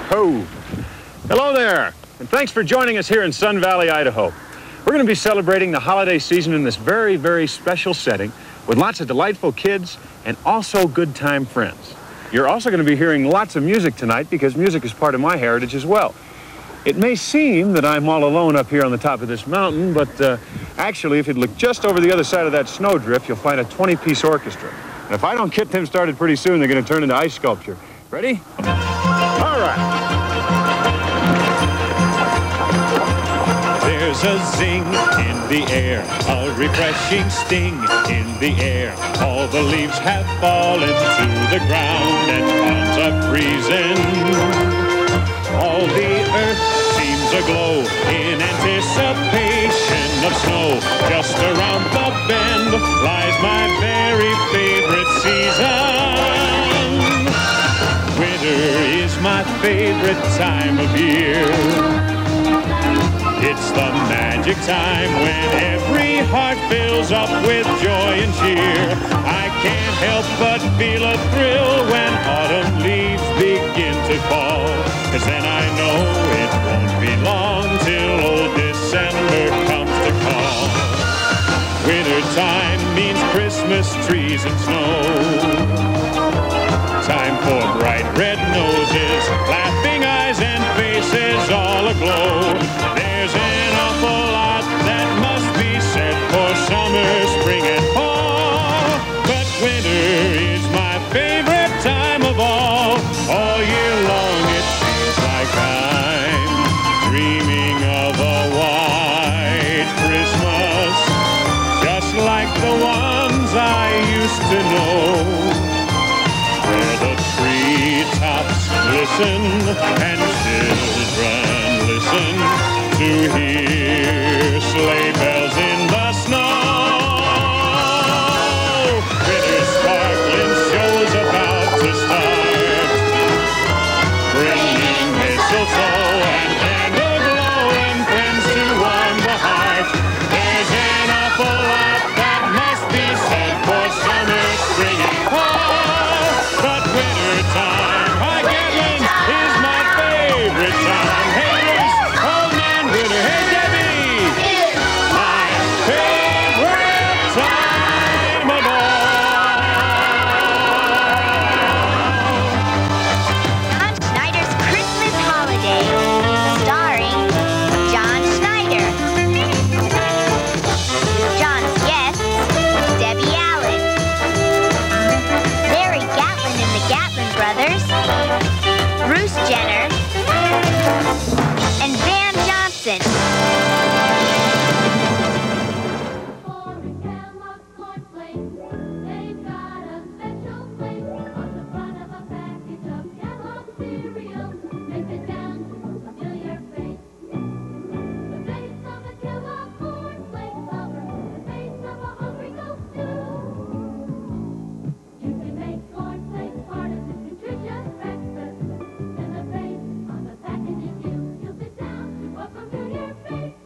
Ho! Hello there, and thanks for joining us here in Sun Valley, Idaho. We're going to be celebrating the holiday season in this very, very special setting with lots of delightful kids and also good time friends. You're also going to be hearing lots of music tonight because music is part of my heritage as well. It may seem that I'm all alone up here on the top of this mountain, but actually, if you look just over the other side of that snowdrift, you'll find a 20-piece orchestra. And if I don't get them started pretty soon, they're going to turn into ice sculpture. Ready? All right. There's a zing in the air, a refreshing sting in the air. All the leaves have fallen to the ground and ponds are freezing. All the earth seems aglow in anticipation of snow. Just around the bend lies my very favorite season. Winter is my favorite time of year. It's the magic time when every heart fills up with joy and cheer. I can't help but feel a thrill when autumn leaves begin to fall, 'cause then I know it won't be long till old December comes to call. Wintertime means Christmas trees and snow. Time for bright red noses, laughing eyes and faces all aglow. There's an awful lot that must be said for summer, spring, and fall. But winter is my favorite time of all. All year long it feels like I'm dreaming of a white Christmas, just like the ones I used to know, where the treetops glisten and children listen to hear sleigh bells in the snow. Winter's sparkling show's about to start, bringing mistletoe and candle glow and friends to warm the heart. There's an awful lot that must be said for summer, spring, and fall. But winter time, hi Gatlin, is my favorite time. Hey Bruce, old man winter, hey Debbie, it's my favorite time of all. John Schneider's Christmas Holiday, starring John Schneider. John's guests, Debbie Allen, Larry Gatlin and the Gatlin brothers, Bruce Jenner, and Van Johnson. They've got a special place on the front of a package of Kellogg's cereal. Makes it sound a familiar face. The face of a Kellogg cornflake lover, the face of a hungry ghost too. You can make cornflakes part of this nutritious breakfast, and the face on the package is you. You'll sit down, welcome to your face.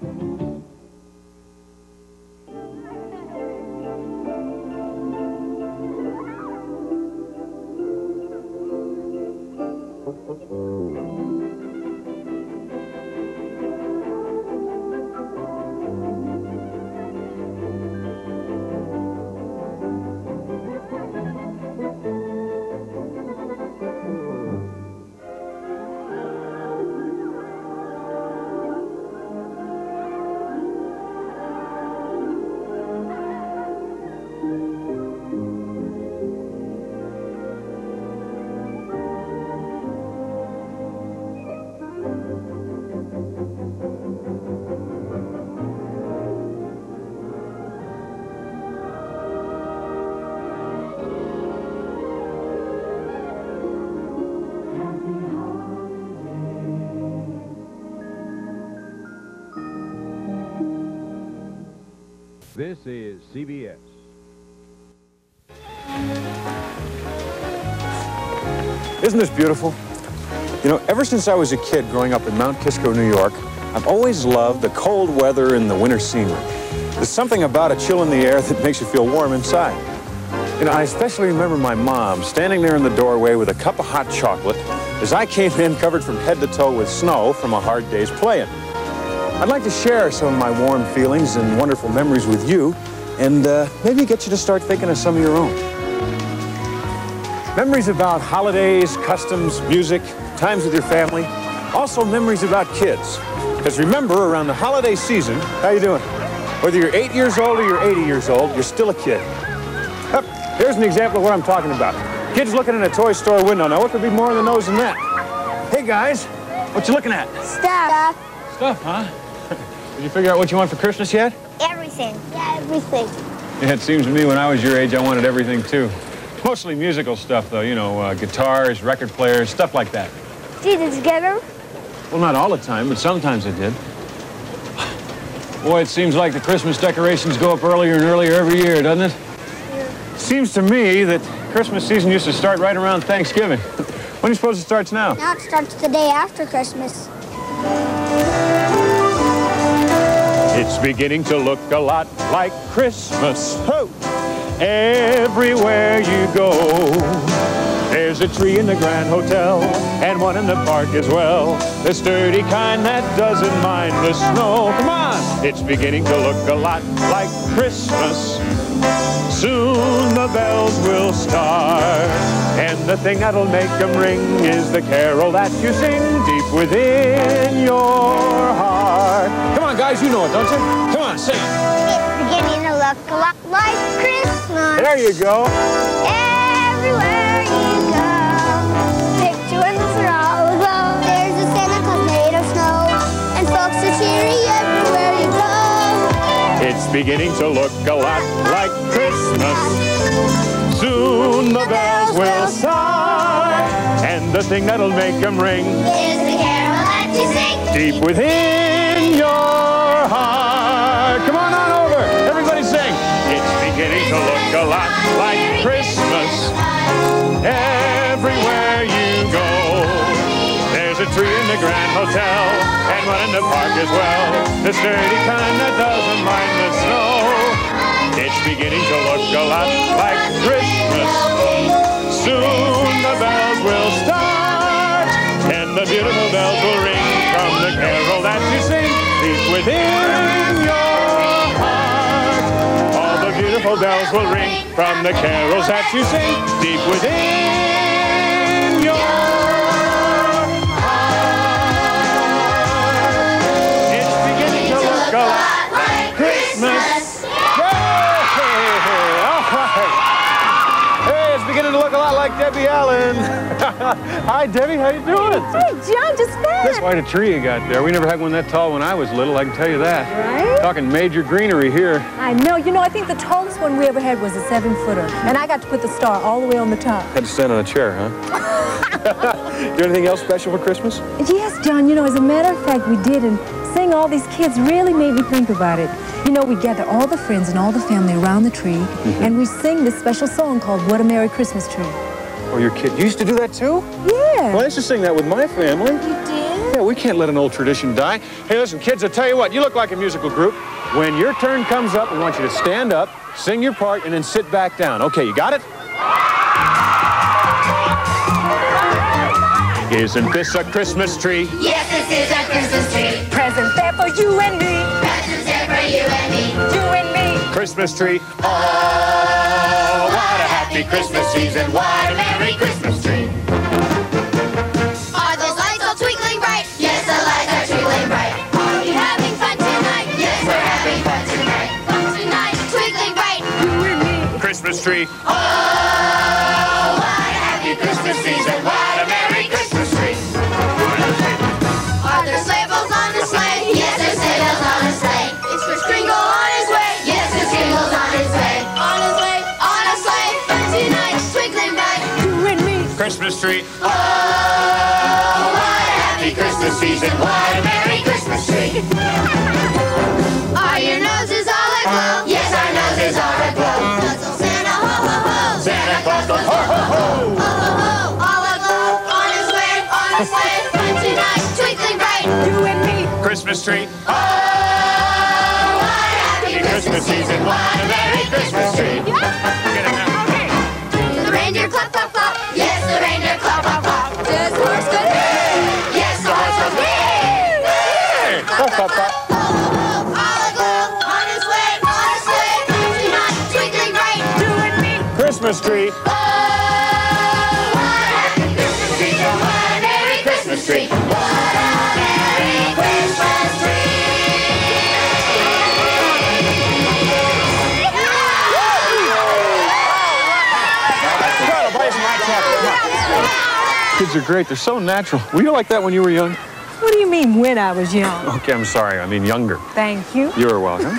This is CBS. Isn't this beautiful? You know, ever since I was a kid growing up in Mount Kisco, New York, I've always loved the cold weather and the winter scenery. There's something about a chill in the air that makes you feel warm inside. You know, I especially remember my mom standing there in the doorway with a cup of hot chocolate, as I came in covered from head to toe with snow from a hard day's playing. I'd like to share some of my warm feelings and wonderful memories with you, and maybe get you to start thinking of some of your own. Memories about holidays, customs, music, times with your family. Also memories about kids. Because remember, around the holiday season, how you doing? Whether you're 8 years old or you're 80 years old, you're still a kid. Here's an example of what I'm talking about. Kids looking in a toy store window. Now, what could be more on the nose than that? Hey, guys, what you looking at? Stuff. Stuff, huh? Did you figure out what you want for Christmas yet? Everything. Yeah, everything. Yeah, it seems to me when I was your age, I wanted everything, too. Mostly musical stuff, though, you know, guitars, record players, stuff like that. Did you get them? Well, not all the time, but sometimes I did. Boy, it seems like the Christmas decorations go up earlier and earlier every year, doesn't it? Yeah. Seems to me that Christmas season used to start right around Thanksgiving. When do you suppose it starts now? Now it starts the day after Christmas. It's beginning to look a lot like Christmas. Oh! Everywhere you go, there's a tree in the Grand Hotel and one in the park as well. The sturdy kind that doesn't mind the snow. Come on! It's beginning to look a lot like Christmas. Soon the bells will start, and the thing that'll make them ring is the carol that you sing deep within your heart. Come on, guys, you know it, don't you? Come on, sing it. It's beginning to look a lot like Christmas. There you go. Everywhere you go, picture in the thrall. There's a Santa Claus made of snow, and folks are cheery everywhere you go. It's beginning to look a lot like Christmas. Soon the bells will start, and the thing that'll make them ring Is the carol that you sing deep within your heart. Come on over. Everybody sing. It's beginning to look a lot like Christmas. Everywhere you go, there's a tree in the Grand Hotel and one in the park as well. The sturdy kind that doesn't mind the snow. It's beginning to look a lot like Christmas. Soon the bells will start, and the beautiful bells will ring from the carol that you sing deep within your heart. All the beautiful bells will ring from the carols that you sing deep within your heart. It's beginning to look a lot like Christmas. Hey, it's beginning to look a lot like Debbie Allen. Hi, Debbie. How you doing? Hey, John, just fine. That's quite a tree you got there. We never had one that tall when I was little, I can tell you that. Right? Talking major greenery here. I know. You know, I think the tallest one we ever had was a 7-footer. And I got to put the star all the way on the top. Had to stand on a chair, huh? Do anything else special for Christmas? Yes, John. You know, as a matter of fact, we did. And seeing all these kids really made me think about it. You know, we gather all the friends and all the family around the tree. And we sing this special song called What a Merry Christmas Tree. Oh, your kid. You used to do that too? Yeah. Well, I used to sing that with my family. You did? Yeah, we can't let an old tradition die. Hey, listen, kids, I'll tell you what, you look like a musical group. When your turn comes up, we want you to stand up, sing your part, and then sit back down. Okay, you got it? Isn't this a Christmas tree? Yes, this is a Christmas tree. Present there for you and me. Presents there for you and me. You and me. Christmas tree. Oh, what a happy Christmas season. What a merry Christmas tree. Are those lights all twinkling bright? Yes, the lights are twinkling bright. Are you having fun tonight? Yes, we're having fun tonight. Fun tonight, twinkling bright. You and me. Christmas tree. Oh, what a happy Christmas season. What a merry Christmas tree. Are there sleigh bells on the sleigh? Yes, there's sleigh bells on the sleigh. It's for Kringle on his way. Yes, it's Kringle's on his way. On his way, on a sleigh. Fun tonight, twinkling bright. You and me. Christmas tree. Oh, what a happy Christmas season. What a merry Christmas tree. Are your noses all aglow? Yes, our noses are aglow. Nuzzle Santa, ho, ho, ho. Santa Claus goes ho, ho, ho. Ho, ho, ho. All aglow, on his way, on a sleigh. Fun tonight, twinkling bright. You and me. Christmas tree. Oh, what a happy Christmas season. What a merry Christmas tree. Get it now. Do the reindeer clap, clap, clap. Yes, the reindeer clap, clap, clap. Does the horse go Christmas tree. Oh, what a happy Christmas tree. What a merry Christmas tree. What a merry Christmas tree. Kids are great. They're so natural. Were you like that when you were young? What do you mean when I was young? Okay, I'm sorry. I mean younger. Thank you. You're welcome.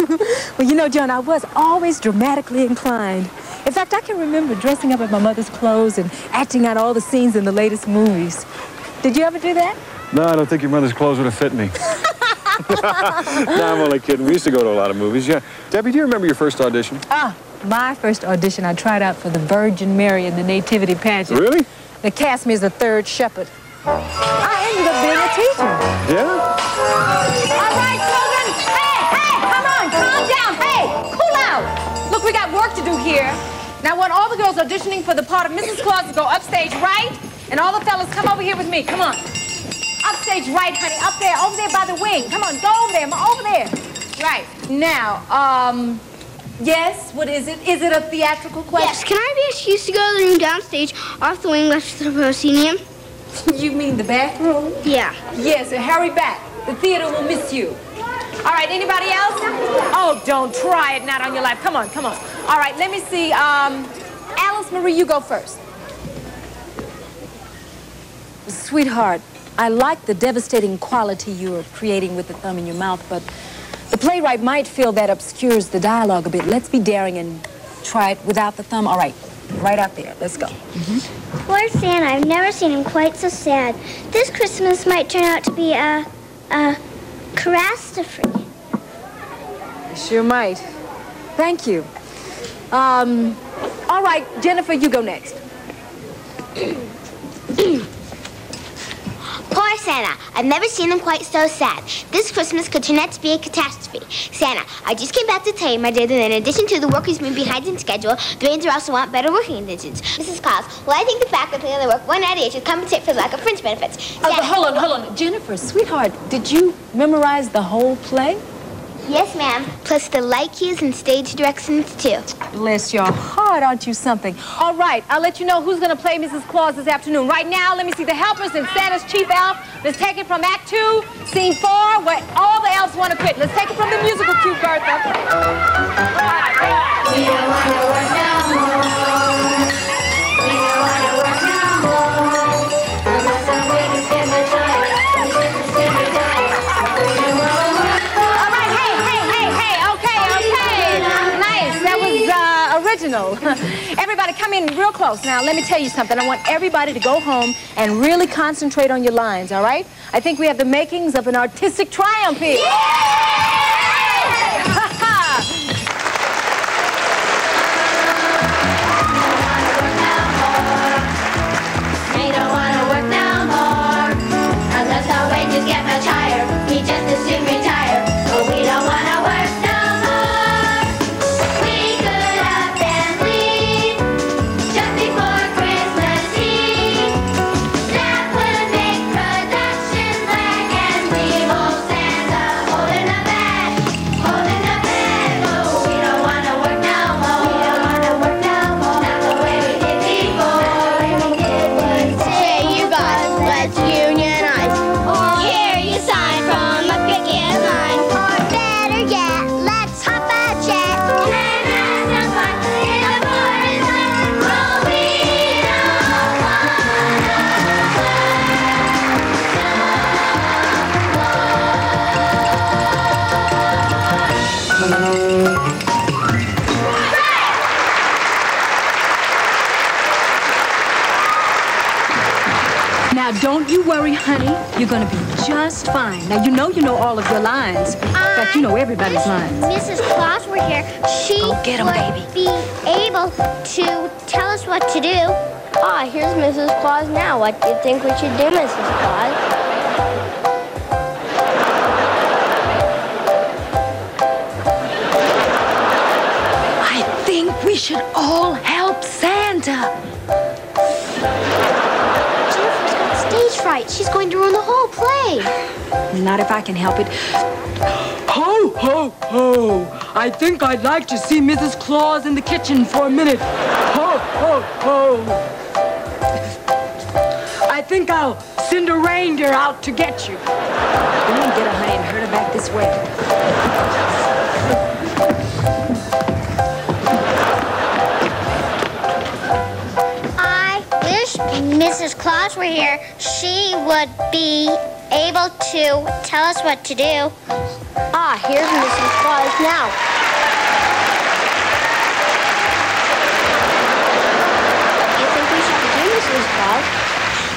Well, you know, John, I was always dramatically inclined. In fact, I can remember dressing up in my mother's clothes and acting out all the scenes in the latest movies. Did you ever do that? No, I don't think your mother's clothes would have fit me. No, I'm only kidding. We used to go to a lot of movies, yeah. Debbie, do you remember your first audition? My first audition, I tried out for the Virgin Mary in the Nativity pageant. Really? They cast me as the third shepherd. I ended up being a teacher. Yeah? All right, children. Hey, come on, calm down. Hey, cool out. Look, we got work to do here. Now, I want all the girls auditioning for the part of Mrs. Claus to go upstage right, and all the fellas come over here with me. Come on. Upstage right, honey. Up there, over there by the wing. Come on, go over there, over there. Right. Now, yes, what is it? Is it a theatrical question? Yes, can I be excused to go to the room downstage off the wing left to the proscenium? You mean the bathroom? Yeah. Yes, so hurry back. The theater will miss you. All right, anybody else? Oh, don't try it, not on your life. Come on, come on. All right, let me see. Alice Marie, you go first. Sweetheart, I like the devastating quality you are creating with the thumb in your mouth, but the playwright might feel that obscures the dialogue a bit. Let's be daring and try it without the thumb. All right, right out there. Let's go. Poor Santa, I've never seen him quite so sad. This Christmas might turn out to be a catastrophe. Sure might. Thank you. All right, Jennifer, you go next. Poor Santa, I've never seen him quite so sad. This Christmas could turn out to be a catastrophe. Santa, I just came back to tell you, my dear, that in addition to the workers being behind in schedule, the Rangers also want better working conditions. Mrs. Claus, well, I think the fact that they only work 1 hour a day should compensate for the lack of fringe benefits. Santa, Hold on. Jennifer, sweetheart, did you memorize the whole play? Yes, ma'am. Plus the light cues and stage directions, too. Bless your heart, aren't you something? All right, I'll let you know who's going to play Mrs. Claus this afternoon. Right now, let me see the helpers and Santa's chief elf. Let's take it from Act 2, Scene 4, where all the elves want to quit. Let's take it from the musical cue, Bertha. We don't want to work no more. We don't want to work no more. Unless I'm waiting to get my child. All right, hey, okay. Nice, that was original. Everybody come in real close. Now, let me tell you something. I want everybody to go home and really concentrate on your lines, all right? I think we have the makings of an artistic triumph here. We don't want to work no more. Unless our wages get much higher. We just as soon retire. But we don't want to work no more. We could up and leave just before Christmas Eve. That would make production lag and leave old Santa holding a bag. Holding a bag. Oh, we don't want to work no more. We don't want to work no more. Not the way we did before. Say you guys, let's unionize. Here you sign from a picket line. Or better yet, let's hop a jet. And have some fun in a foreign land. Oh, we don't Now, don't you worry, honey. You're going to be just fine. Now, you know all of your lines. In fact, you know everybody's lines. Mrs. Claus were here. She Go get 'em, would baby. be able to tell us what to do. Ah, here's Mrs. Claus now. What do you think we should do, Mrs. Claus? I think we should all help Santa. Jennifer's got stage fright. She's going to ruin the whole play. Not if I can help it. Ho, ho, ho. I think I'd like to see Mrs. Claus in the kitchen for a minute. Ho, ho. ho, ho. I think I'll send a reindeer out to get you. Come on, get her, honey, and herd her back this way. I wish Mrs. Claus were here. She would be able to tell us what to do. Ah, here's Mrs. Claus now. You think we should do, Mrs. Claus?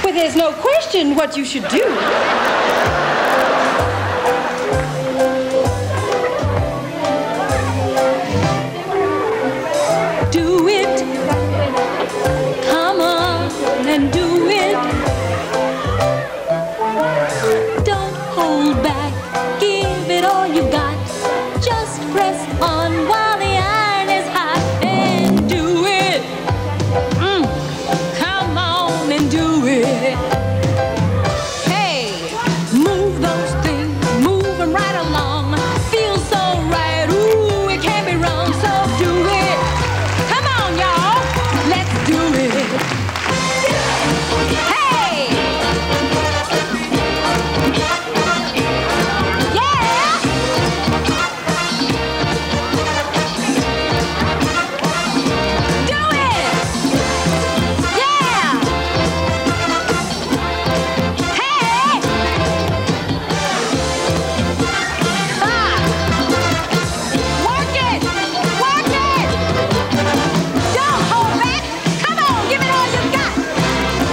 Well, there's no question what you should do. Do it. Come on and do it. Don't hold back. Give it all you got. Just press on while the iron is hot and do it. Come on and do it. Hey, move those things, move them right along. Feels so right, ooh, it can't be wrong, so do it. Come on, y'all, let's do it. Hey! Yeah! Do it! Yeah! Hey! Work it! Work it! Don't hold back! Come on, give it all you've got!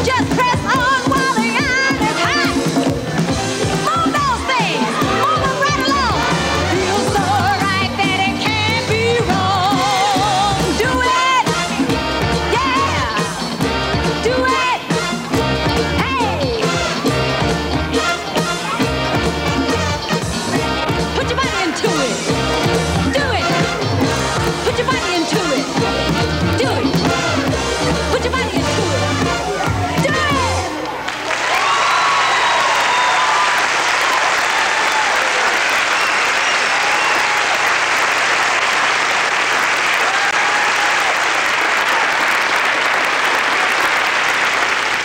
Just press on while the iron is hot! Move those things! Move them right along! Feels so right that it can't be wrong! Do it! Yeah! Do it! Hey! Put your body into it! Do it! Put your body into it! Do it! Put your body into it! Do it!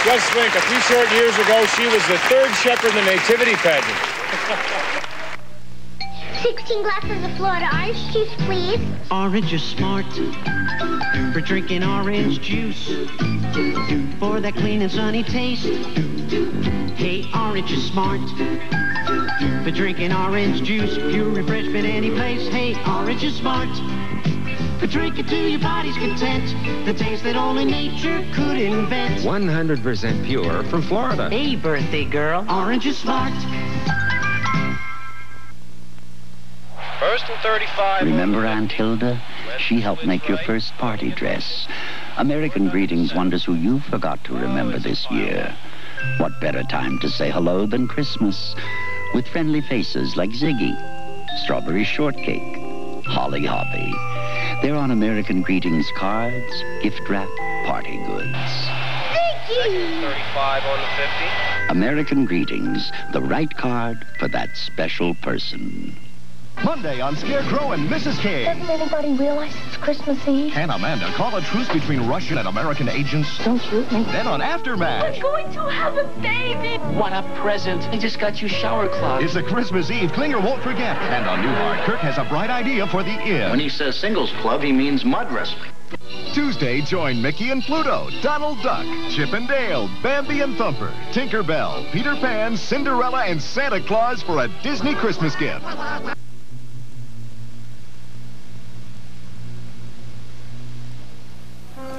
Just think, a few short years ago, she was the third shepherd in the nativity pageant. 16 glasses of Florida orange juice, please. Orange is smart for drinking orange juice, for that clean and sunny taste. Hey, orange is smart for drinking orange juice, pure refreshment any place. Hey, orange is smart for drinking to your body's content, the taste that only nature could invent. 100% pure from Florida. Hey, birthday girl, orange is smart. First and 35. Remember Aunt Hilda? She helped make your first party dress. American Greetings wonders who you forgot to remember this year. What better time to say hello than Christmas? With friendly faces like Ziggy, Strawberry Shortcake, Holly Hoppy. They're on American Greetings cards, gift wrap, party goods. Thank you. 35 on the 50. American Greetings, the right card for that special person. Monday on Scarecrow and Mrs. King. Doesn't anybody realize it's Christmas Eve? Can Amanda call a truce between Russian and American agents? Don't you think? Then on Aftermath. We're going to have a baby. What a present. I just got you shower cloth. It's a Christmas Eve Klinger won't forget. And on Newhart, Kirk has a bright idea for the inn. When he says singles club, he means mud wrestling. Tuesday, join Mickey and Pluto, Donald Duck, Chip and Dale, Bambi and Thumper, Tinker Bell, Peter Pan, Cinderella, and Santa Claus for a Disney Christmas gift.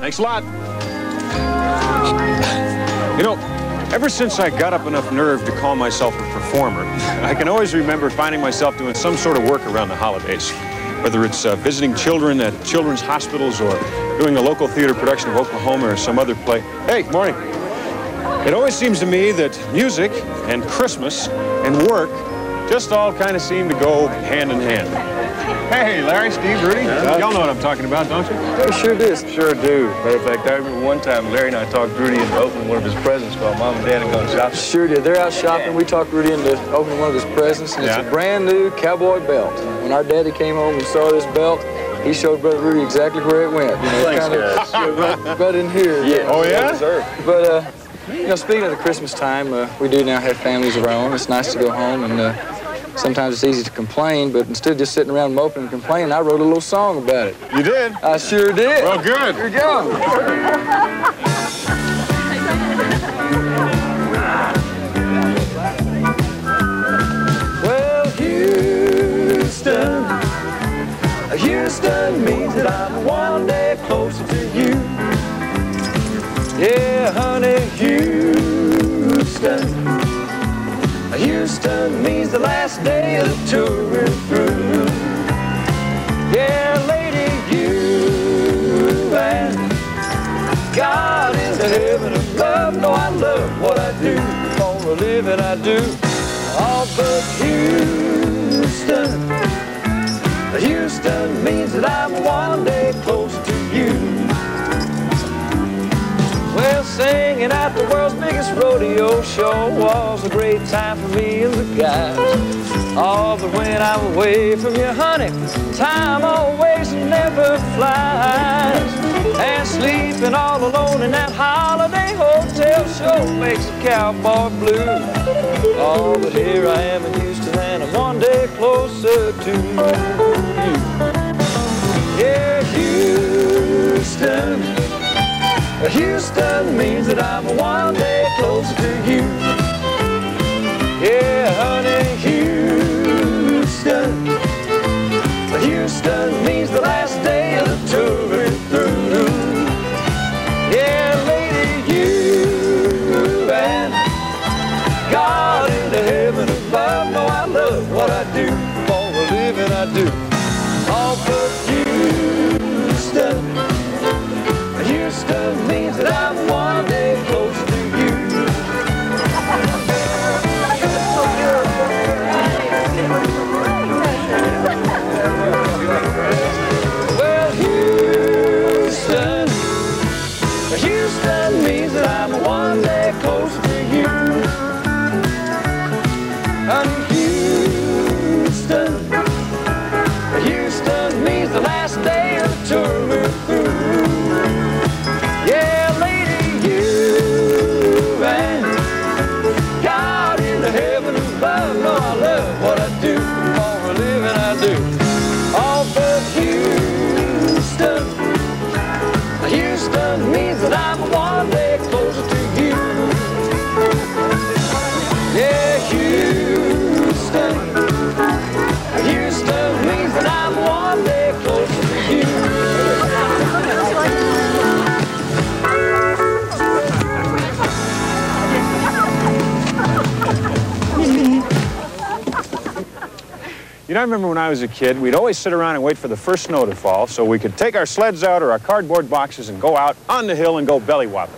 Thanks a lot. You know, ever since I got up enough nerve to call myself a performer, I can always remember finding myself doing some sort of work around the holidays. Whether it's visiting children at children's hospitals or doing a local theater production of Oklahoma or some other play. Hey, morning. It always seems to me that music and Christmas and work just all kind of seem to go hand in hand. Hey, Larry, Steve, Rudy. Y'all know what I'm talking about, don't you? We sure do. Sure do. Matter of fact, I remember one time Larry and I talked Rudy into opening one of his presents while Mom and Dad had gone shopping. Sure did. They're out shopping. We talked Rudy into opening one of his presents, and it's a brand new cowboy belt. When our daddy came home and saw this belt, he showed Brother Rudy exactly where it went. You know, Thanks, guys. Right in here. Yeah. Oh, yeah? But, you know, speaking of the Christmas time, we do now have families of our own. It's nice to go home, and sometimes it's easy to complain, but instead of just sitting around moping and complaining, I wrote a little song about it. You did? I sure did. Well, good. Here you go. Well, Houston, Houston means that I'm one day closer to you. Yeah, honey, Houston, Houston means the last day of the tour is through. Yeah, lady, you and God is the heaven above. No, I love what I do. For a living I do. Oh, but Houston, Houston means that I'm one day close to you. Well, singing at the world's biggest rodeo show was a great time for me and the guys. Oh, but when I'm away from you, honey, time always never flies. And sleeping all alone in that holiday hotel show makes a cowboy blue. Oh, but here I am in Houston and I'm one day closer to you. Yeah, Houston, Houston means that I'm one day closer to you. Yeah, honey, Houston, Houston means the last day of the tour is through. Yeah, lady, you and God in the heaven above. No, I love what I do. For a living I do. Oh, but Houston, Houston means that I'm one day close to you. Well, Houston, Houston means that I'm one day close to you. And Houston, Houston means the last day of the tour we're through. Yeah, lady, you and God in the heaven above. No, I love what I do. For a living I do. Oh, but Houston, Houston means that I'm one day closer to you. Yeah, Houston, Houston means that I'm one day closer to you. You know, I remember when I was a kid, we'd always sit around and wait for the first snow to fall so we could take our sleds out or our cardboard boxes and go out on the hill and go belly whopping.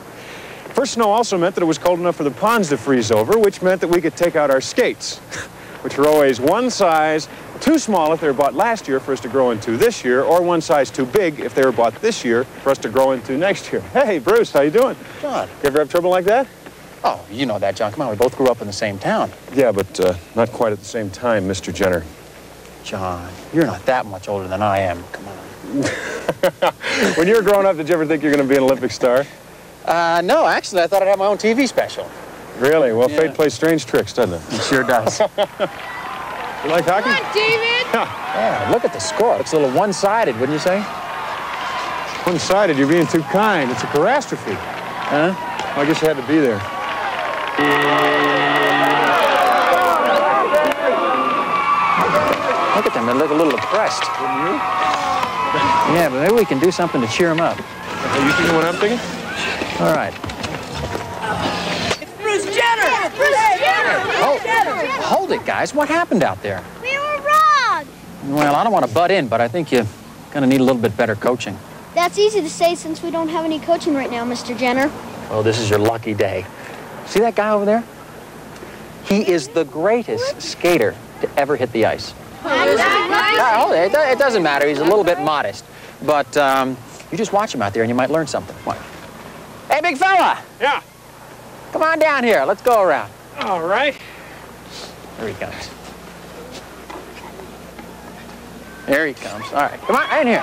First snow also meant that it was cold enough for the ponds to freeze over, which meant that we could take out our skates, which were always one size too small if they were bought last year for us to grow into this year, or one size too big if they were bought this year for us to grow into next year. Hey, Bruce, how you doing? John. You ever have trouble like that? Oh, you know that, John. Come on, we both grew up in the same town. Yeah, but not quite at the same time, Mr. Jenner. John, you're not that much older than I am. Come on. When you were growing up, did you ever think you were going to be an Olympic star? No, actually, I thought I'd have my own TV special. Really? Well, Yeah. fate plays strange tricks, doesn't it? It sure does. You like hockey? Come on, David! Yeah, look at the score. It's a little one-sided, wouldn't you say? One-sided, you're being too kind. It's a catastrophe. Huh? Well, I guess you had to be there. Look at them. They look a little depressed. Wouldn't you? Yeah, but maybe we can do something to cheer them up. Are you thinking what I'm thinking? All right. Bruce Jenner! Bruce Jenner! Hold it, guys. What happened out there? We were wrong. Well, I don't want to butt in, but I think you kind of need a little bit better coaching. That's easy to say since we don't have any coaching right now, Mr. Jenner. Well, this is your lucky day. See that guy over there? He is the greatest skater to ever hit the ice. It doesn't matter. He's a little bit modest. But you just watch him out there and you might learn something. What? Hey, big fella! Yeah? Come on down here. Let's go around. All right. There he comes. There he comes. All right, come on, in here.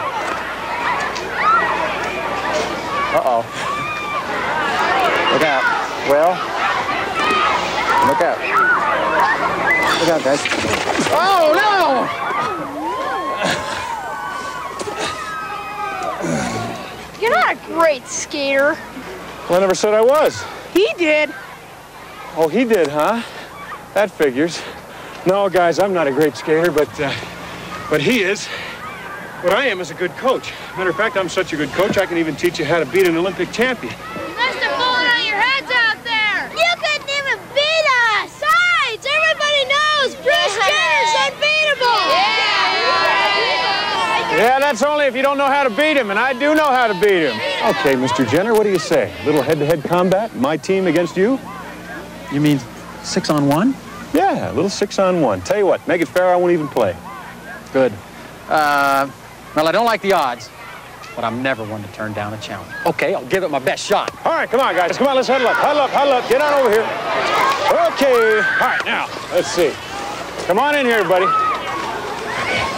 Uh-oh. Look out. Well, look out. Look out, guys. Oh, no! You're not a great skater. Well, I never said I was. He did. Oh, he did, huh? That figures. No, guys, I'm not a great skater, but he is. What I am is a good coach. Matter of fact, I'm such a good coach, I can even teach you how to beat an Olympic champion. Mr. Falling on your heads out there. You couldn't even beat us. Besides, everybody knows Bruce Jenner's unbeatable. Yeah, that's only if you don't know how to beat him, and I do know how to beat him. Okay, Mr. Jenner, what do you say? A little head-to-head combat? My team against you? You mean 6-on-1? Yeah, a little 6-on-1. Tell you what, make it fair, I won't even play. Good. Well, I don't like the odds, but I'm never one to turn down a challenge. Okay, I'll give it my best shot. All right, come on, guys. Come on, let's huddle up. Huddle up, huddle up. Get on over here. Okay. All right, now, let's see. Come on in here, buddy.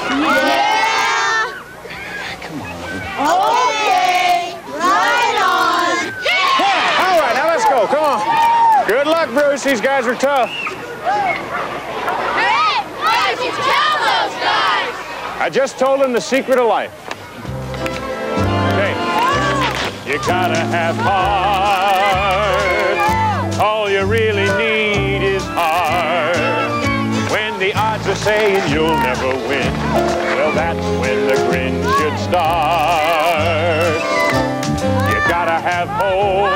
Yeah. Okay, right on. Yeah. All right, now let's go. Come on. Good luck, Bruce. These guys are tough. Hey, why did you tell those guys? I just told them the secret of life. Hey, you gotta have heart. All you really need is heart. When the odds are saying you'll never win, well, that's when the grin should start. You gotta have hope.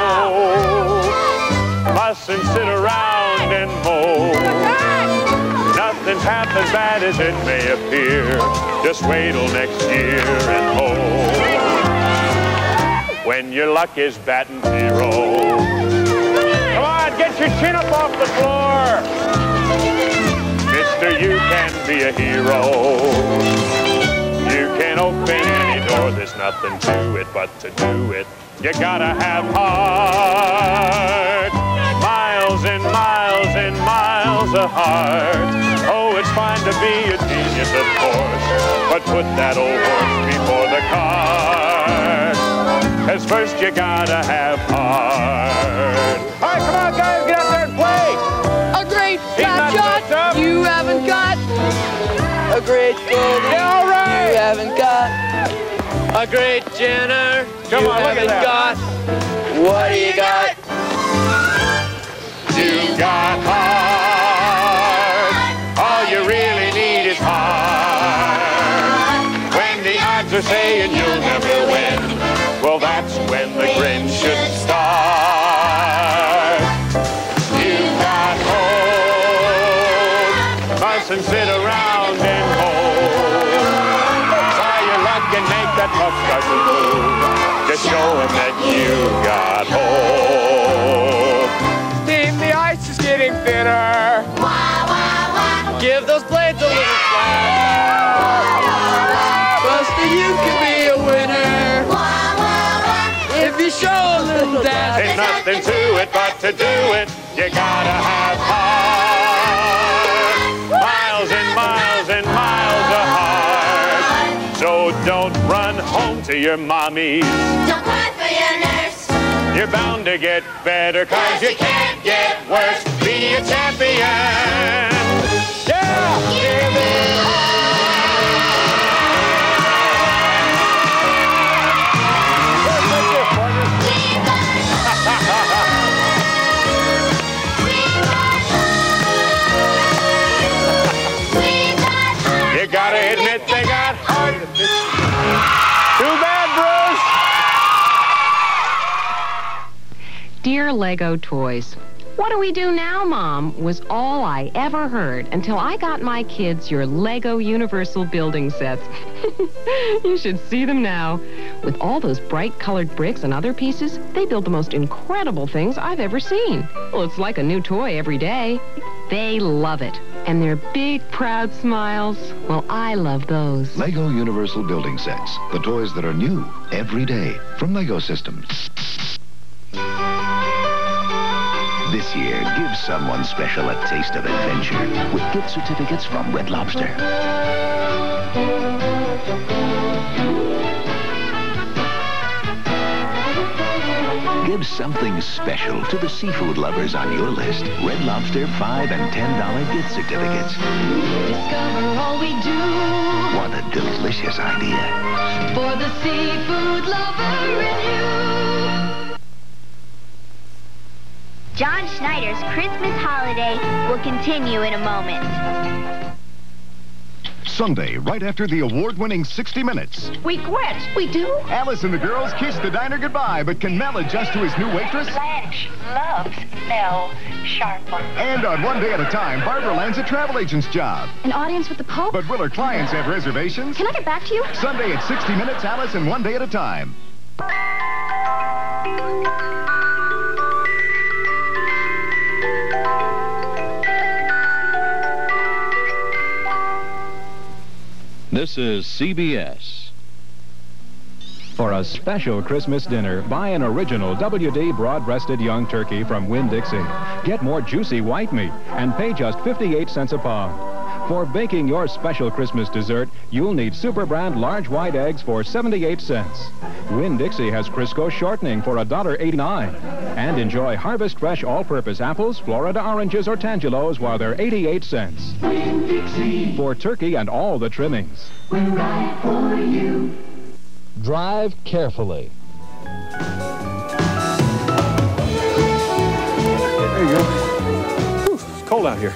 Mustn't sit around and mope. Nothing's half as bad as it may appear. Just wait till next year and hope. When your luck is batting 0. Come on, get your chin up off the floor. Mister, you can be a hero. You can open any door. There's nothing to it but to do it. You gotta have heart. Miles and miles and miles of heart. Oh, it's fine to be a genius, of course, but put that old horse before the cart. 'Cause first you gotta have heart. All right, come on, guys, get out there and play. A great shot you haven't got. A great Jenner, Yeah, all right. you haven't got. A great Jenner, Come you on, look at haven't that. got. What do you got? You got heart. All you really need is heart. When the odds are saying you'll never win, well, that's when the grin should start. You got hope. Mustn't sit around and hope. Try your luck and make that puff doesn't move. Just show them that you got hope. Team, the ice is getting thinner. Give those blades a little flash. Buster, you can be a winner. If you show a little dash. There's nothing to it but to do it. You gotta have heart. Miles and miles and miles of heart. So don't run home to your mommies. Don't cry for your nurse. You're bound to get better, 'cause you can't get worse. Be a champion. Yeah! Give it You gotta admit they got heart. Too bad, Bruce. Dear Lego Toys, what do we do now, Mom? Was all I ever heard until I got my kids your Lego Universal building sets. You should see them now. With all those bright colored bricks and other pieces, they build the most incredible things I've ever seen. Well, it's like a new toy every day. They love it. And their big, proud smiles, well, I love those. Lego Universal Building Sets. The toys that are new every day from Lego Systems. This year, give someone special a taste of adventure with gift certificates from Red Lobster. Give something special to the seafood lovers on your list. Red Lobster $5 and $10 gift certificates. Discover all we do What a delicious idea. for the seafood lover in you. John Schneider's Christmas holiday will continue in a moment. Sunday, right after the award-winning 60 Minutes. We quit. We do? Alice and the girls kiss the diner goodbye, but can Mel adjust to his new waitress? Blanche loves Mel Sharper. And on One Day at a Time, Barbara lands a travel agent's job. An audience with the Pope? But will her clients have reservations? Can I get back to you? Sunday at 60 Minutes, Alice and One Day at a Time. This is CBS. For a special Christmas dinner, buy an original WD broad-breasted young turkey from Winn-Dixie. Get more juicy white meat and pay just 58 cents a pound. For baking your special Christmas dessert, you'll need Super Brand large white eggs for 78 cents. Winn-Dixie has Crisco shortening for $1.89. And enjoy Harvest Fresh all-purpose apples, Florida oranges, or Tangelos while they're 88 cents. Winn-Dixie. For turkey and all the trimmings. We're right for you. Drive carefully. There you go. Whew, it's cold out here.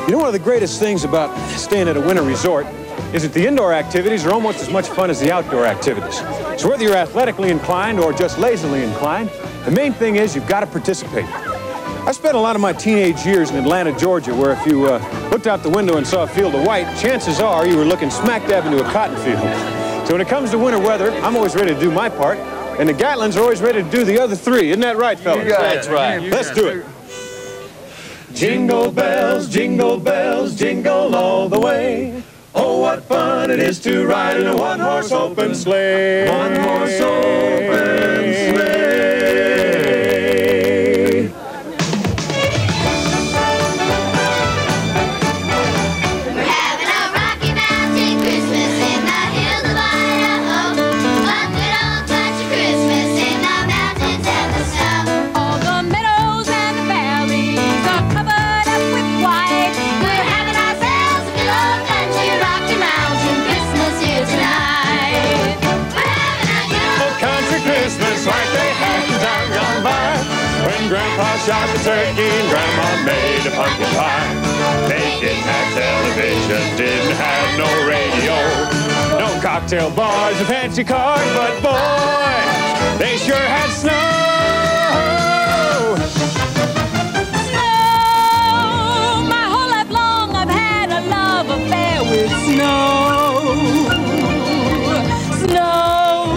You know, one of the greatest things about staying at a winter resort is that the indoor activities are almost as much fun as the outdoor activities. So whether you're athletically inclined or just lazily inclined, the main thing is you've got to participate. I spent a lot of my teenage years in Atlanta, Georgia, where if you looked out the window and saw a field of white, chances are you were looking smack dab into a cotton field. So when it comes to winter weather, I'm always ready to do my part, and the Gatlins are always ready to do the other three. Isn't that right, fellas? That's right. Let's do it. Jingle bells, jingle all the way. Oh, what fun it is to ride in a one-horse open sleigh. One-horse open sleigh. We're having a Rocky Mountain Christmas in the hills of Idaho. But we don't touch a Christmas in the mountains and the snow. All the meadows and the valleys are covered up with white. We're having ourselves a good old country Rocky Mountain Christmas here tonight. We're having a good old Country Christmas like they had in time gone by. When Grandpa shot the turkey and Grandma made a pumpkin pie. They didn't have television, didn't have no radio, no cocktail bars or fancy cars, but boy, they sure had snow. Snow, my whole life long I've had a love affair with snow. Snow,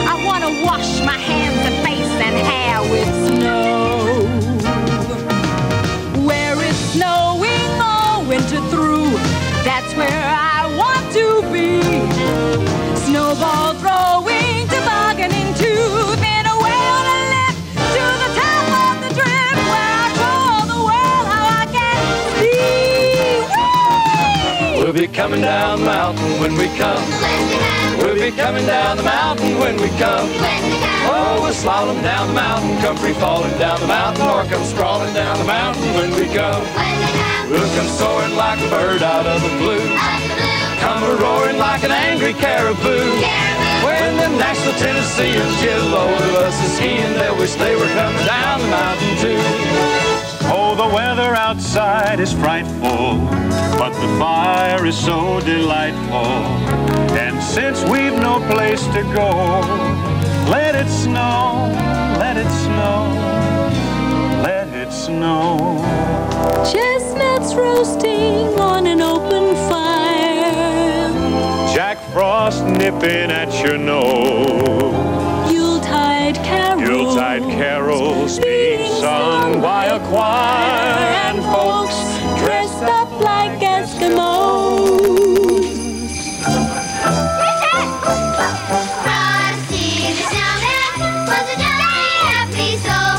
I want to wash my hands and face and hair with snow. Where it's snowing all winter through, that's where I want to be. Snowball throwing, tobogganing too, then away on a lift to the top of the drift where I show the world how I can see. We'll be coming down the mountain when we come. We'll be coming down the mountain when we come. Oh, we'll slalom down the mountain, come free falling down the mountain, or come sprawling down the mountain when we come. We'll come soaring like a bird out of the blue. Come a-roaring like an angry caribou. When the Nashville Tennesseans get a load of us skiing, they'll wish they were coming down the mountain too. Oh, the weather outside is frightful, but the fire is so delightful. And since we've no place to go, let it snow, let it snow, let it snow. Chestnuts roasting on an open fire. Jack Frost nipping at your nose. Yuletide carols being sung by a choir, and folks dressed up like Eskimos. Frosty the Snowman was a jolly, happy soul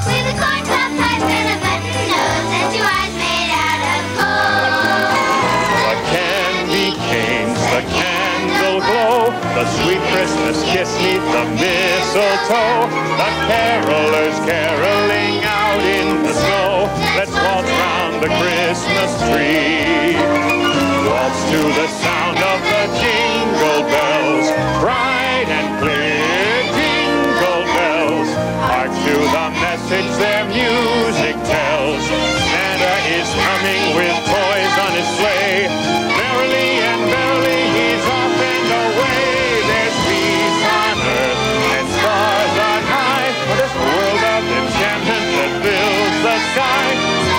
with a corncob pipe and a button nose and two eyes made out of coal. a candy cane the sweet Christmas kiss 'neath the mistletoe. The carolers caroling out in the snow. Let's waltz round the Christmas tree. Waltz to the sound of the jingle bells, bright and clear jingle bells. Hark to the message their music tells. Santa is coming with toys on his sleigh. Merrily and merrily he's off and away. There's peace on earth and stars on high. There's a world of enchantment that fills the sky.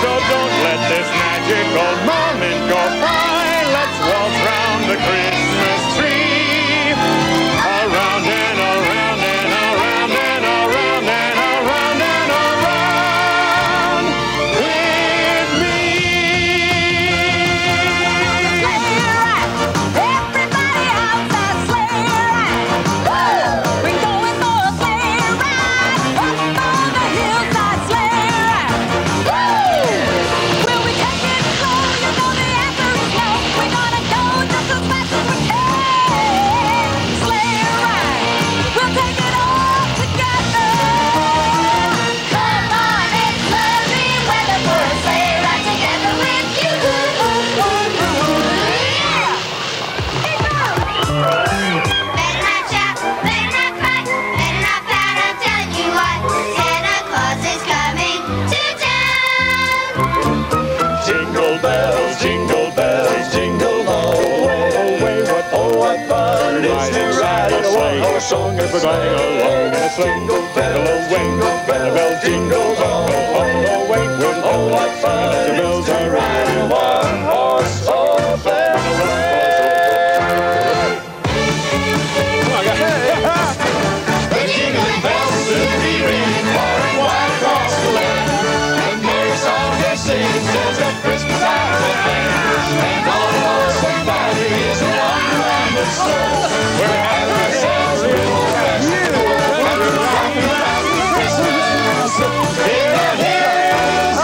So don't let this magical moment go by. Let's waltz round the Christmas tree. Around and around and around and around and around and around with me. Everybody outside sleigh ride. Woo! We're going for a sleigh ride. Up on the hillside sleigh ride. Woo! Will we take it slow? You know the answer is no. We're gonna go just as fast as we can. Sleigh ride. We'll take it all together. Come on, it's lovely weather for a sleigh ride together with you. Yeah! Better not shout, better not cry, better not pout, I'm telling you what. Santa Claus is coming to town. Jingle bells, jingle all the way. What fun it is to ride in a one-horse song as we're gliding along in a sleigh. Jingle bells, jingle all the way. Oh, what fun it is to ride in a one-horse open sleigh. The jingling bells soon be ringing far and wide across the land. A merry song they sing says that Christmas time will end. And all the lonesome valley is a wonderland soul. We're having ourselves a real festival. We're rocking around Christmas. Here and here is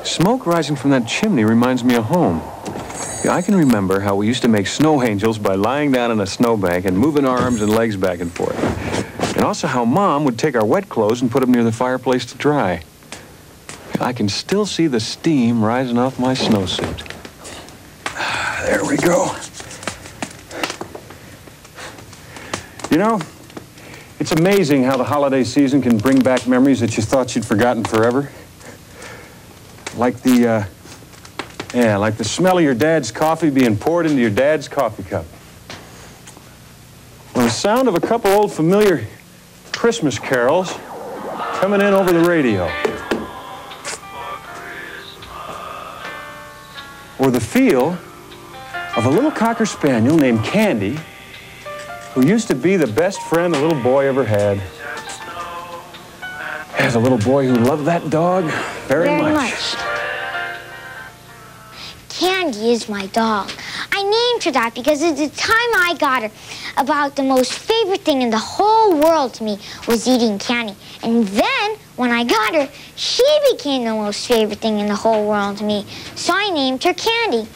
Smoke rising from that chimney reminds me of home. Yeah, I can remember how we used to make snow angels by lying down in a snowbank and moving our arms and legs back and forth. And also how Mom would take our wet clothes and put them near the fireplace to dry. I can still see the steam rising off my snowsuit. There we go. You know, it's amazing how the holiday season can bring back memories that you thought you'd forgotten forever. Like the smell of your dad's coffee being poured into your dad's coffee cup. Or the sound of a couple old familiar Christmas carols coming in over the radio. Or the feel of a little Cocker Spaniel named Candy, who used to be the best friend a little boy ever had. As a little boy who loved that dog very much. Candy is my dog. I named her that because at the time I got her, about the most favorite thing in the whole world to me was eating candy. And then, when I got her, she became the most favorite thing in the whole world to me. So I named her Candy.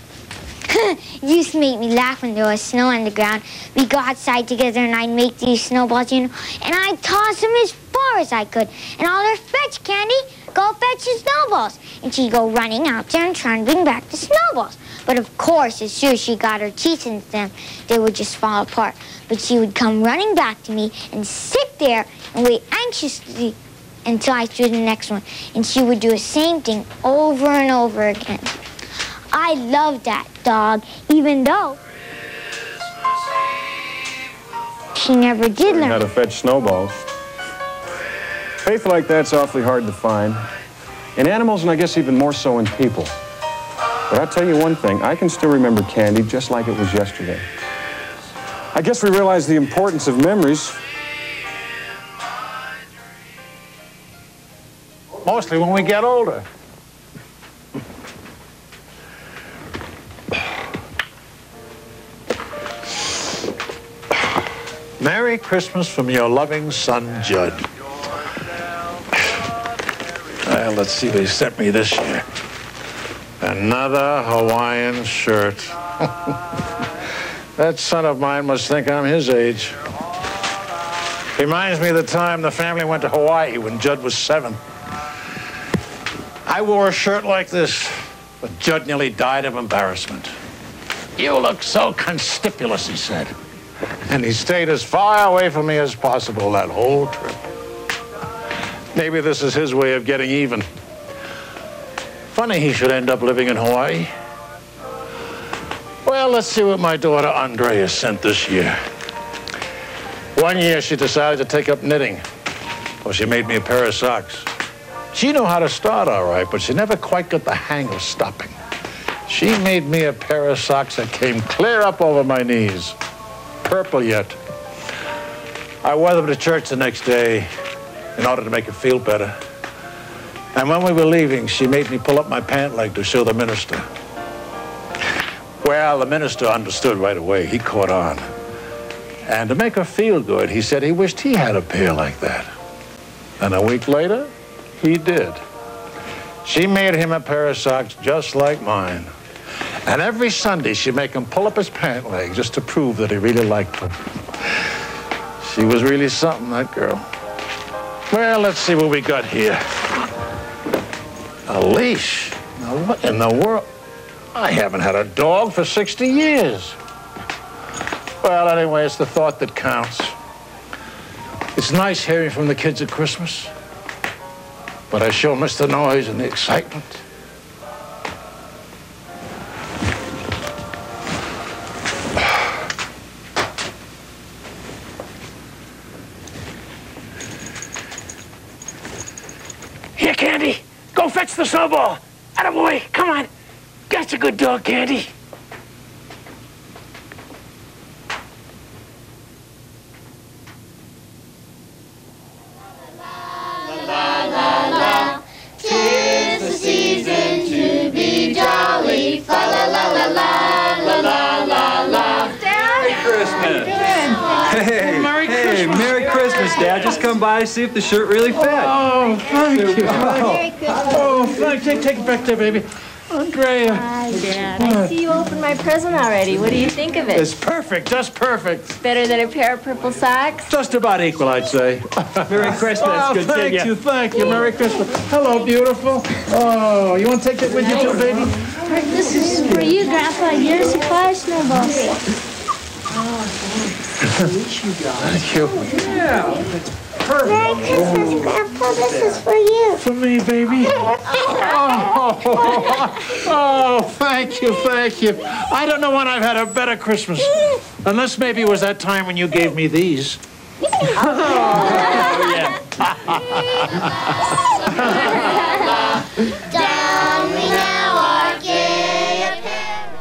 It used to make me laugh when there was snow on the ground. We'd go outside together and I'd make these snowballs, you know, and I'd toss them as far as I could. And I'll her, fetch, Candy, go fetch the snowballs. And she'd go running out there and try and bring back the snowballs. But of course, as soon as she got her teeth into them, they would just fall apart. But she would come running back to me and sit there and wait anxiously until I threw the next one. And she would do the same thing over and over again. I loved that dog, even though she never did learn how to fetch snowballs. Faith like that's awfully hard to find. In animals, and I guess even more so in people. But I'll tell you one thing, I can still remember Candy just like it was yesterday. I guess we realize the importance of memories. Mostly when we get older. Merry Christmas from your loving son, Judd. Well, let's see what he sent me this year. Another Hawaiian shirt. That son of mine must think I'm his age. Reminds me of the time the family went to Hawaii when Judd was 7. I wore a shirt like this, but Judd nearly died of embarrassment. You look so conspicuous, he said. And he stayed as far away from me as possible that whole trip. Maybe this is his way of getting even. Funny he should end up living in Hawaii. Well, let's see what my daughter Andrea sent this year. One year she decided to take up knitting. Well, she made me a pair of socks. She knew how to start all right, but she never quite got the hang of stopping. She made me a pair of socks that came clear up over my knees. Purple yet. I wore them to church the next day in order to make her feel better. And when we were leaving, she made me pull up my pant leg to show the minister. Well, the minister understood right away. He caught on. And to make her feel good, he said he wished he had a pair like that. And a week later, he did. She made him a pair of socks just like mine. And every Sunday, she'd make him pull up his pant leg just to prove that he really liked them. She was really something, that girl. Well, let's see what we got here. A leash. Now, what in the world? I haven't had a dog for 60 years. Well, anyway, it's the thought that counts. It's nice hearing from the kids at Christmas, but I sure miss the noise and the excitement. Here, Candy. Go fetch the snowball. Attaboy, come on. That's a good dog, Candy. Dad, just come by to see if the shirt really fit. Oh, thank you. Oh, thank you. Take it back there, baby. Andrea. Hi, Dad. I see you opened my present already. What do you think of it? It's perfect, just perfect. Better than a pair of purple socks? Just about equal, I'd say. Merry Christmas. Oh, good thank you. Merry Christmas. Hello, beautiful. Oh, you want to take that with you too, baby? This is for you, Grandpa. Your supply of snowballs. Thank you. Yeah. Merry Christmas, Grandpa. This is for you. For me, baby. Oh, thank you. I don't know when I've had a better Christmas. Unless maybe it was that time when you gave me these. Down we now are gay apparel.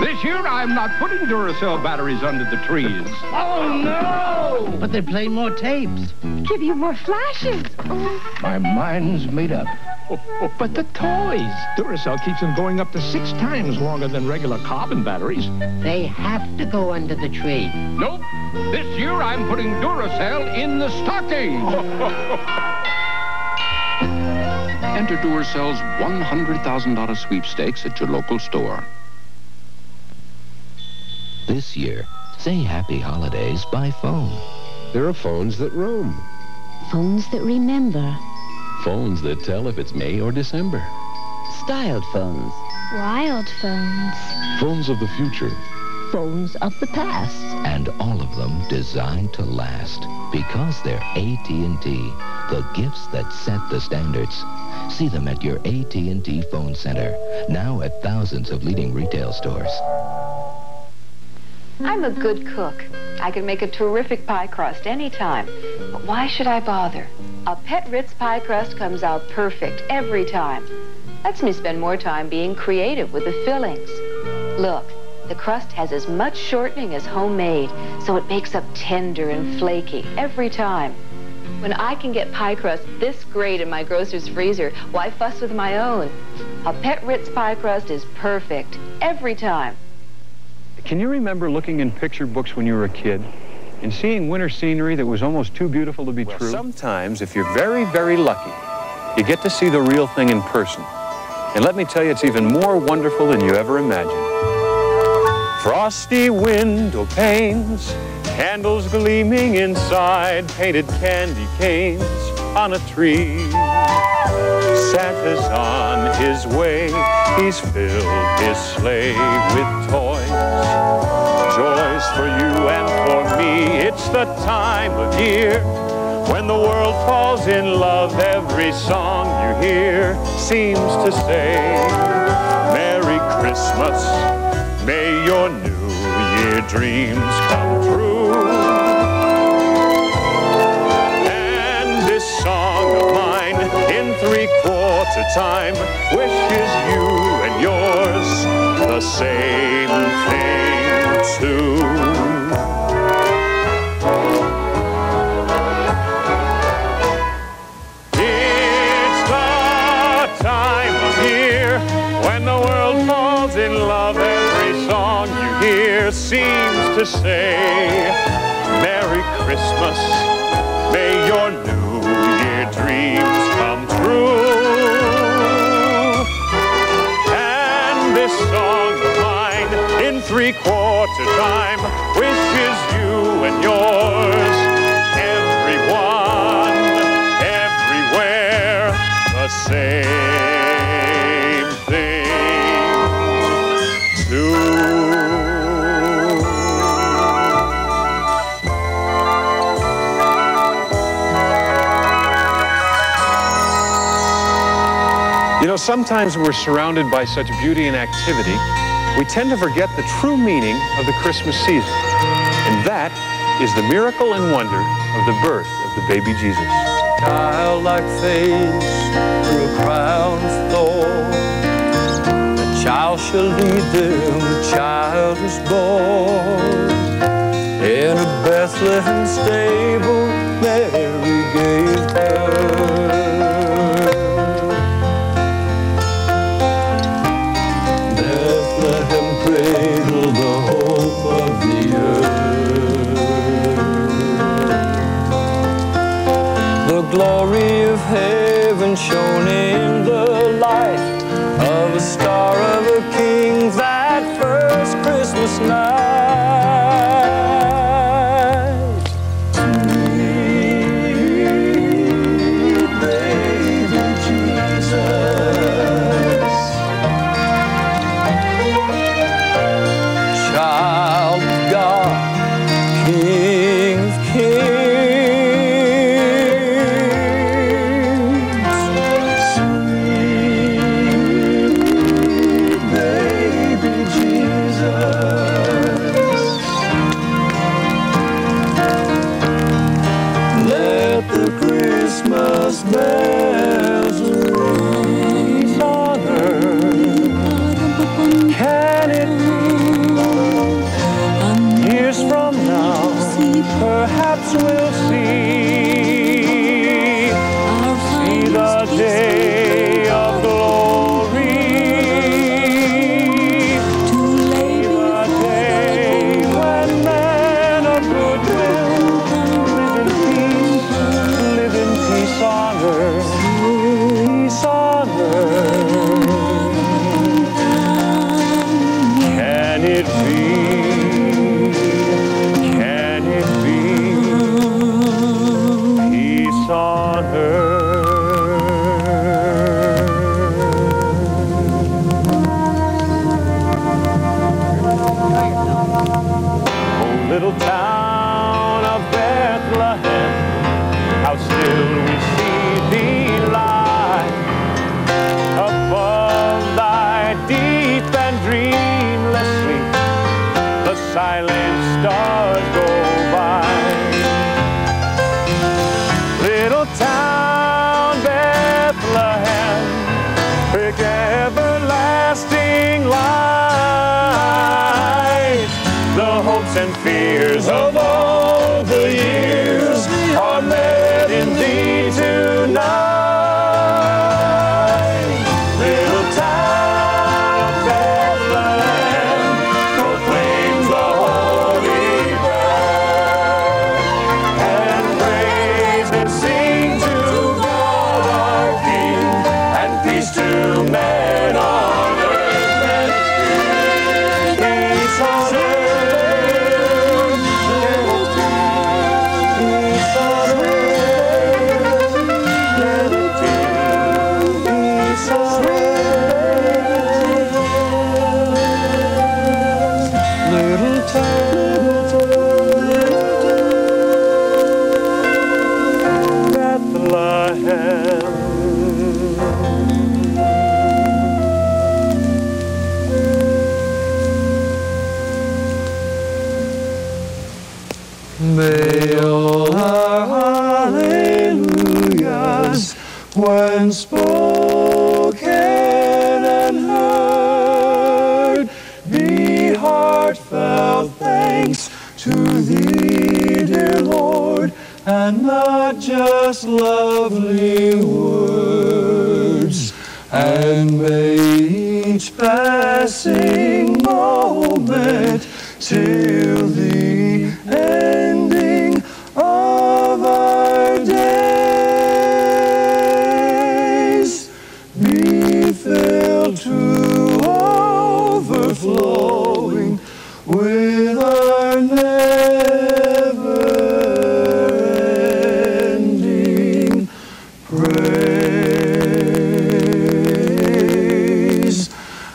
This year, I'm not putting Duracell batteries under the trees. Oh, no! But they play more tapes. Give you more flashes. My mind's made up. But the toys. Duracell keeps them going up to 6 times longer than regular carbon batteries. They have to go under the tree. Nope. This year, I'm putting Duracell in the stocking. Enter Duracell's $100,000 sweepstakes at your local store. This year, say happy holidays by phone. There are phones that roam. Phones that remember. Phones that tell if it's May or December. Styled phones. Wild phones. Phones of the future. Phones of the past. And all of them designed to last. Because they're AT&T. The gifts that set the standards. See them at your AT&T phone center. Now at thousands of leading retail stores. I'm a good cook. I can make a terrific pie crust anytime. But why should I bother? A Pet Ritz pie crust comes out perfect every time. Lets me spend more time being creative with the fillings. Look, the crust has as much shortening as homemade, so it bakes up tender and flaky every time. When I can get pie crust this great in my grocer's freezer, why fuss with my own? A Pet Ritz pie crust is perfect every time. Can you remember looking in picture books when you were a kid in seeing winter scenery that was almost too beautiful to be true? Sometimes, if you're very, very lucky, you get to see the real thing in person. And let me tell you, it's even more wonderful than you ever imagined. Frosty window panes, candles gleaming inside, painted candy canes on a tree. Santa's on his way, he's filled his sleigh with toys. Joys for you and for me, it's the time of year when the world falls in love. Every song you hear seems to say, Merry Christmas, may your New Year dreams come true. And this song of mine, in three-quarter time, wishes you and yours the same thing too. When the world falls in love, every song you hear seems to say, Merry Christmas, may your New Year dreams come true. And this song of mine, in three-quarter time, wishes you and yours, everyone, everywhere, the same. You know, sometimes we're surrounded by such beauty and activity, we tend to forget the true meaning of the Christmas season. And that is the miracle and wonder of the birth of the baby Jesus. Childlike face through a crown of thorns, the child shall lead them, the child was born. In a Bethlehem stable, Mary gave birth. Bethlehem cradle, the hope of the earth. The glory of heaven shone in the light of a star of a king that first Christmas night. Perhaps we'll see the day of glory, see the day when men of goodwill live in peace on earth, peace on earth. Can it be? On earth. Oh, little town of Bethlehem, how still we see thee lie above thy deep and dreamless sleep. The silent stars go by. Little town Bethlehem, pick everlasting light, the hopes and fears of May all our hallelujahs, when spoken and heard, be heartfelt thanks to Thee, dear Lord, and not just lovely words. And may each passing moment till the ending of our days be filled to overflowing with our never-ending praise.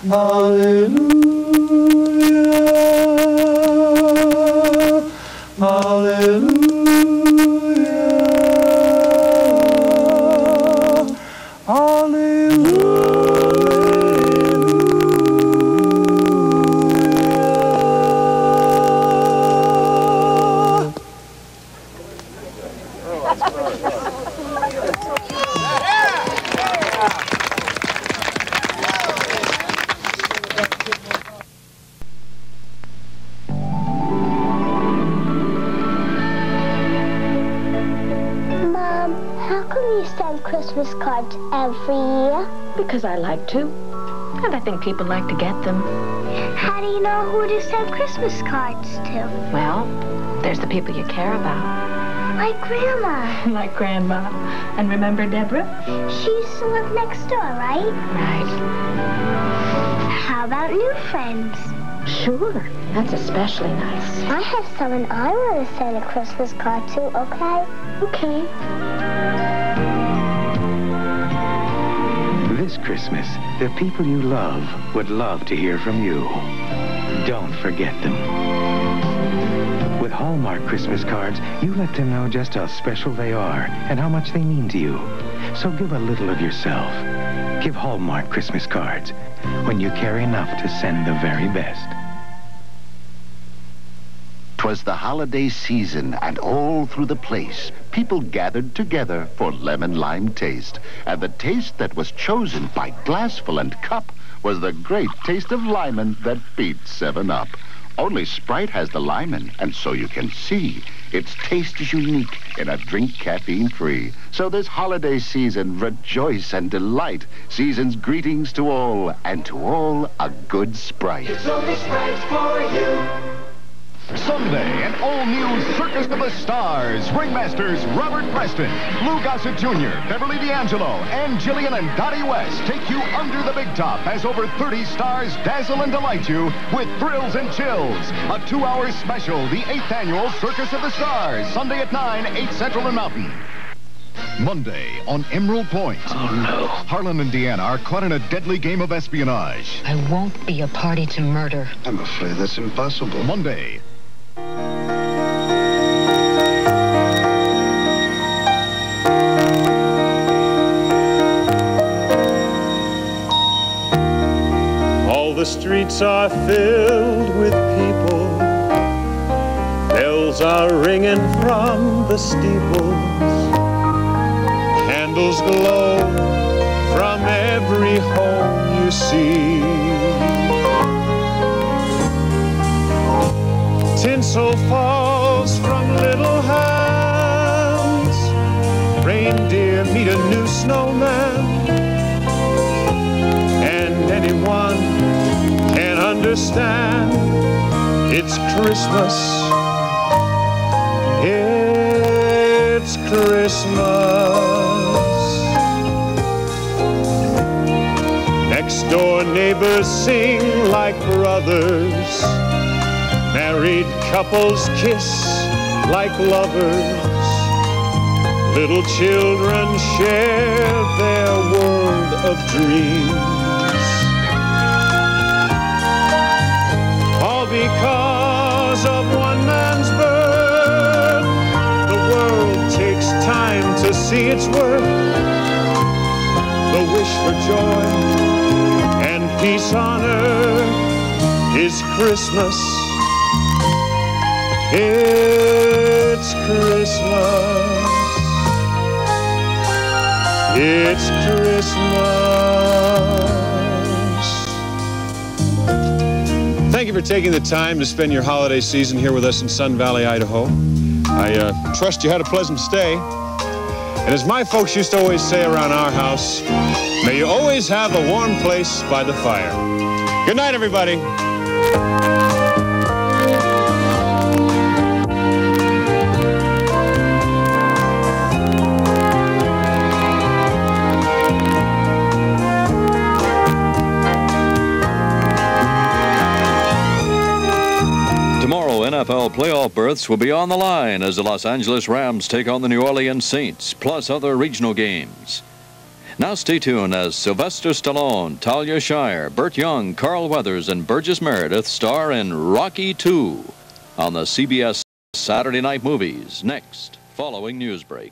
Hallelujah, hallelujah, hallelujah. Mom, how come you send Christmas cards every year? Because I like to. And I think people like to get them. How do you know who to send Christmas cards to? Well, there's the people you care about. Like Grandma. Like Grandma. And remember Deborah? She used to live next door, right? Right. How about new friends? Sure. That's especially nice. I have someone I want to send a Christmas card to, okay? Okay. This Christmas, the people you love would love to hear from you. Don't forget them. With Hallmark Christmas cards, you let them know just how special they are and how much they mean to you. So give a little of yourself. Give Hallmark Christmas cards when you care enough to send the very best. 'Twas the holiday season, and all through the place, people gathered together for lemon-lime taste. And the taste that was chosen by glassful and cup was the great taste of limon that beat 7-Up. Only Sprite has the limon, and so you can see its taste is unique in a drink caffeine-free. So this holiday season, rejoice and delight. Season's greetings to all, and to all a good Sprite. It's only Sprite for you. Sunday, an all-new Circus of the Stars. Ringmasters Robert Preston, Lou Gossett Jr., Beverly D'Angelo, and Jillian and Dottie West take you under the big top as over 30 stars dazzle and delight you with thrills and chills. A 2-hour special, the 8th annual Circus of the Stars. Sunday at 9, 8 Central and Mountain. Monday on Emerald Point. Oh, no. Harlan and Deanna are caught in a deadly game of espionage. I won't be a party to murder. I'm afraid that's impossible. Monday. All the streets are filled with people. Bells are ringing from the steeples. Candles glow from every home you see. Tinsel falls from little hands. Reindeer meet a new snowman. And anyone can understand it's Christmas. It's Christmas. Next door neighbors sing like brothers. Married couples kiss like lovers. Little children share their world of dreams. All because of one man's birth. The world takes time to see its worth. The wish for joy and peace on earth is Christmas. it's Christmas. It's Christmas. Thank you for taking the time to spend your holiday season here with us in Sun Valley, Idaho. I trust you had a pleasant stay. And as my folks used to always say around our house, may you always have a warm place by the fire. Good night, everybody. Tomorrow, NFL playoff berths will be on the line as the Los Angeles Rams take on the New Orleans Saints, plus other regional games. Now stay tuned as Sylvester Stallone, Talia Shire, Burt Young, Carl Weathers, and Burgess Meredith star in Rocky II on the CBS Saturday Night Movies, next, following Newsbreak.